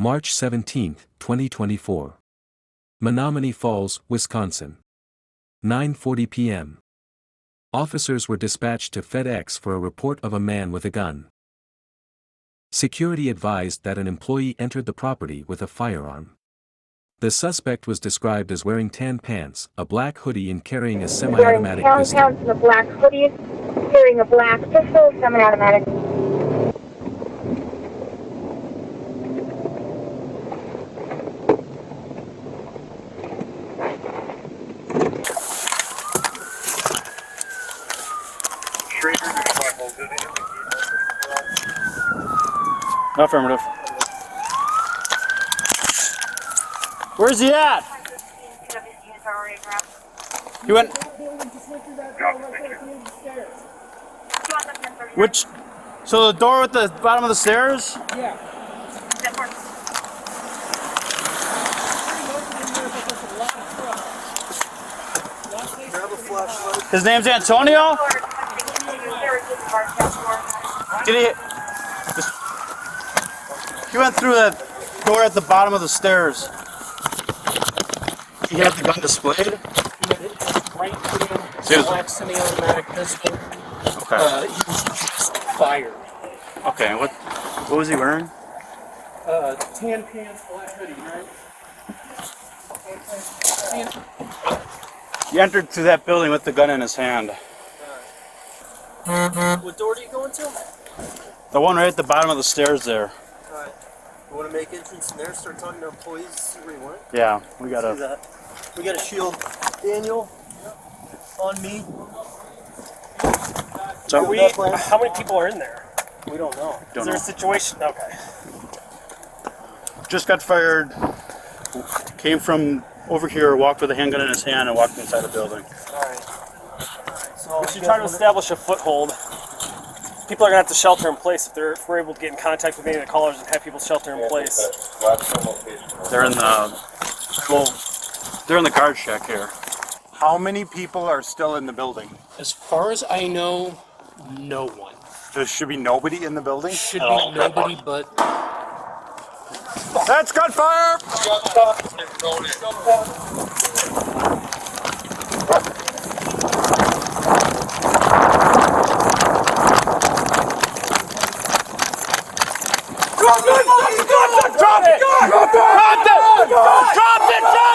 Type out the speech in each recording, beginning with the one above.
March 17, 2024. Menomonee Falls, Wisconsin. 9:40 p.m. Officers were dispatched to FedEx for a report of a man with a gun. Security advised that an employee entered the property with a firearm. The suspect was described as wearing tan pants, a black hoodie and carrying a semi-automatic pistol. Wearing tan pants and a black hoodie, carrying a black pistol, semi-automatic. Affirmative. Where's he at? He went. Which? So the door at the bottom of the stairs? Yeah. His name's Antonio? Did he? He went through that door at the bottom of the stairs. He had the gun displayed? Right hand, black semi-automatic pistol. Okay. He was just fired. Okay, what was he wearing? Tan pants, black hoodie, right? He entered through that building with the gun in his hand. What door do you go into? The one right at the bottom of the stairs there. Alright. You want to make entrance in there, start talking to employees, see where you want? Yeah, we Let's do gotta. that. We gotta shield Daniel on me. So How many people are in there? We don't know. Is there a situation? Okay. just got fired. Came from over here, walked with a handgun in his hand, and walked inside the building. Alright. So We should try to establish a foothold. People are going to have to shelter in place if we're able to get in contact with any of the callers and have people shelter in place. They're in the guard shack here. How many people are still in the building? as far as I know, no one. There should be nobody in the building? Should be nobody but That's gunfire! Drop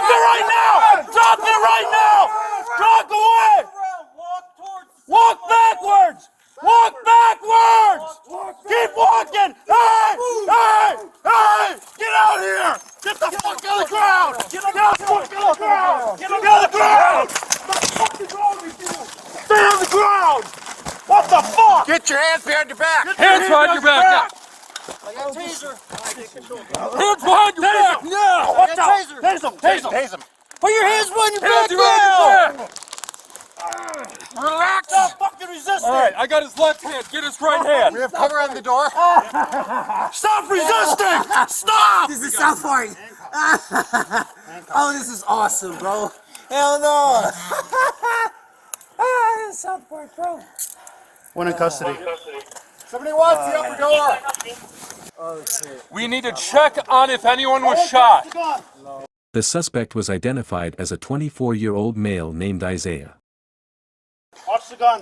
it right now! Drop it right now! Walk away! Walk backwards! Walk backwards! Keep walking! Hey! Hey! Hey! Get out here! Get the fuck on the ground! Get the fuck on the ground! Get on the ground! Stay on the ground! What the fuck? Get your hands behind your back! Hands behind your back! I got a taser. Hands behind your back! Now! What the? Tase him! Tase him! Tase him! Put your hands behind your Hands back behind now! your back! Relax! Stop fucking resisting! All right, I got his left hand. Get his right hand. We have cover on the door. Stop resisting! Stop! This is South Park. Oh, this is awesome, bro. Hell no. This is South Park, bro. One in custody. Somebody wants the upper door. We need to check on if anyone was shot. The suspect was identified as a 24-year-old male named Isaiah. Watch the gun.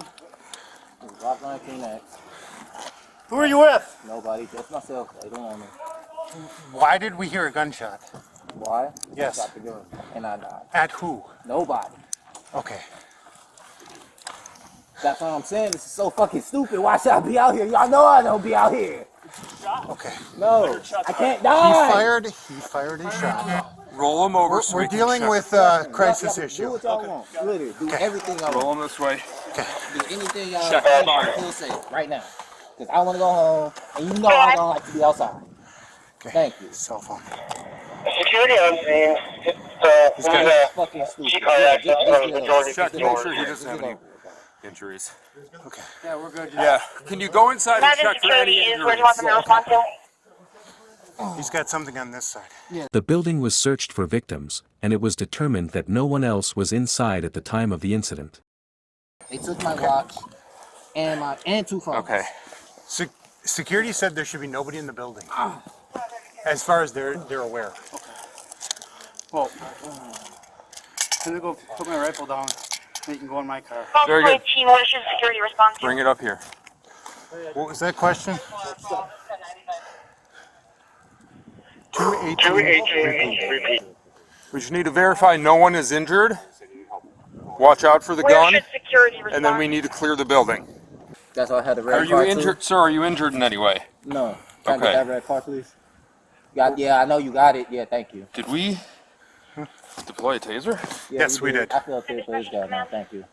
Rock my Kleenex. Who are you with? Nobody, just myself. They don't want me. Why did we hear a gunshot? Why? Yes. I got the gun, and I died. At who? Nobody. Okay. That's what I'm saying. This is so fucking stupid. Why should I be out here? Y'all know I don't be out here. Okay. No, I can't He die. fired a shot. Roll him over. so We're we can dealing check. with a crisis Do issue. what y'all want. Literally, do everything I Roll want. him this way. Do anything y'all Check want. fire. I feel safe right now. Because I want to go home, and you know I don't like to be outside. Okay. Thank you. Cell phone. Security on scene. That's fucking stupid. Check to make sure he doesn't have any injuries. Okay. Yeah, we're good. Yeah. Can you go inside and check for any injuries? He's got something on this side. The building was searched for victims, and it was determined that no one else was inside at the time of the incident. They took my watch and 2 phones. Okay. Security said there should be nobody in the building. As far as they're aware. Well, I'm gonna go put my rifle down. And you can go in my car. Very good. Team, what should security respond to? Bring it up here. What was that question? 218. 218, repeat. We just need to verify no one is injured. Watch out for the Where gun. should security respond? And then we need to clear the building. That's all I had to Are you injured, sir? Are you injured in any way? No. Can I Okay. get that red car, please? Yeah, I know you got it. Yeah, thank you. Did we deploy a taser? Yeah, Yes, we did. I feel okay for this guy now. Thank you.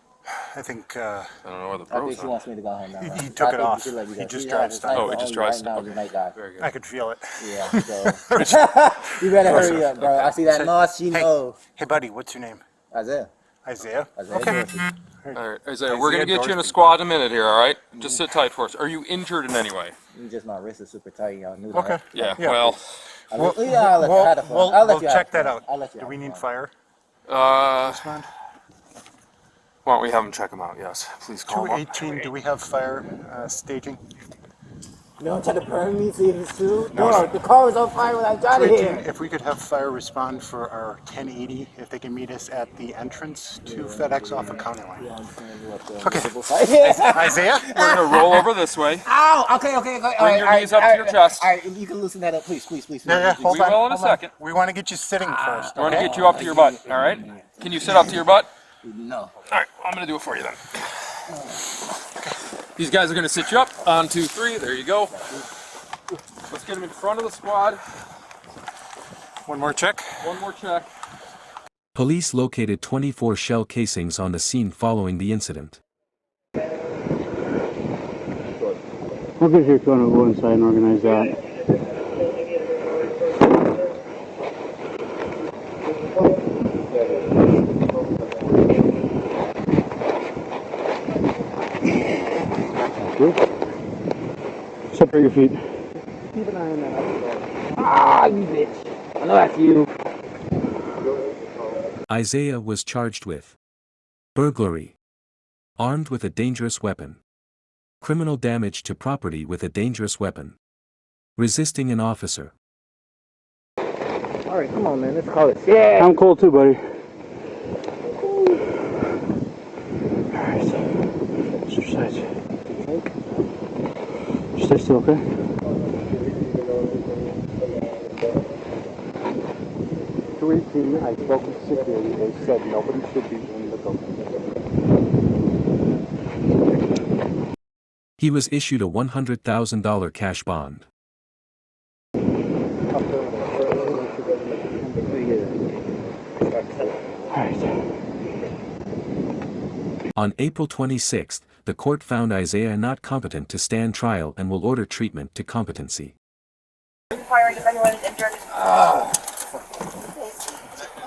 I think I don't know where the I pros think she are. wants me to go home now. He I took it think you off. should let me He go. just She's drives not stuff. Oh, he just drives right now. stuff. You might die. Very good. I could feel it. Yeah, so. You better hurry up, bro. I see that nose, she knows. Hey, buddy, what's your name? Isaiah. Isaiah? Isaiah Okay. Dorsey. All right, Isaiah, we're gonna Isaiah get you in a Dorsey. squad in a minute here. All right, just sit tight for us. Are you injured in any way? Just my wrist is super tight, y'all knew Okay. that. Yeah. Yeah. Well, I'll let you have the phone. I'll let We'll you have check the that phone. out. I'll let you Do have we the need phone. fire? why Respond. don't we have him check him out? Yes, please call him up. 218, do we have fire staging? You don't try to burn me, see if it's true? No, the car was on fire when I got 218, here. if we could have fire respond for our 1080, if they can meet us at the entrance to FedEx off of County Line. Yeah, I'm just gonna do up there. Okay. Isaiah? We're gonna roll over this way. Ow! Okay. Bring your knees up to your chest. All right, you can loosen that up, please. Yeah, We hold on. will in a hold on. second. We want to get you sitting first. I want to Okay? get you up to your butt. All right? Can you sit up to your butt? No. All right, I'm gonna do it for you then. These guys are gonna sit you up. On 2, 3. There you go. Let's get them in front of the squad. One more check. One more check. Police located 24 shell casings on the scene following the incident. Okay, here, going to go inside and organize that. Separate your feet. Keep an eye on that. Ah, you bitch. I know that's you. Isaiah was charged with burglary, armed with a dangerous weapon, criminal damage to property with a dangerous weapon, resisting an officer. All right, come on, man. Let's call it. Yeah. I'm cold too, buddy. Alright. Exercise. Just stay still, okay? I spoke with security. They said nobody should be in the building. He was issued a $100,000 cash bond. On April 26, the court found Isaiah not competent to stand trial and will order treatment to competency. Inquiring if anyone is injured.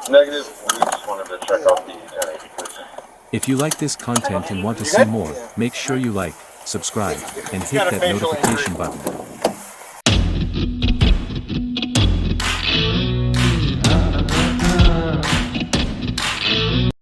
Negative. We just wanted to check out the 1080, please. If you like this content and want to see more, make sure you like, subscribe, and hit that notification button.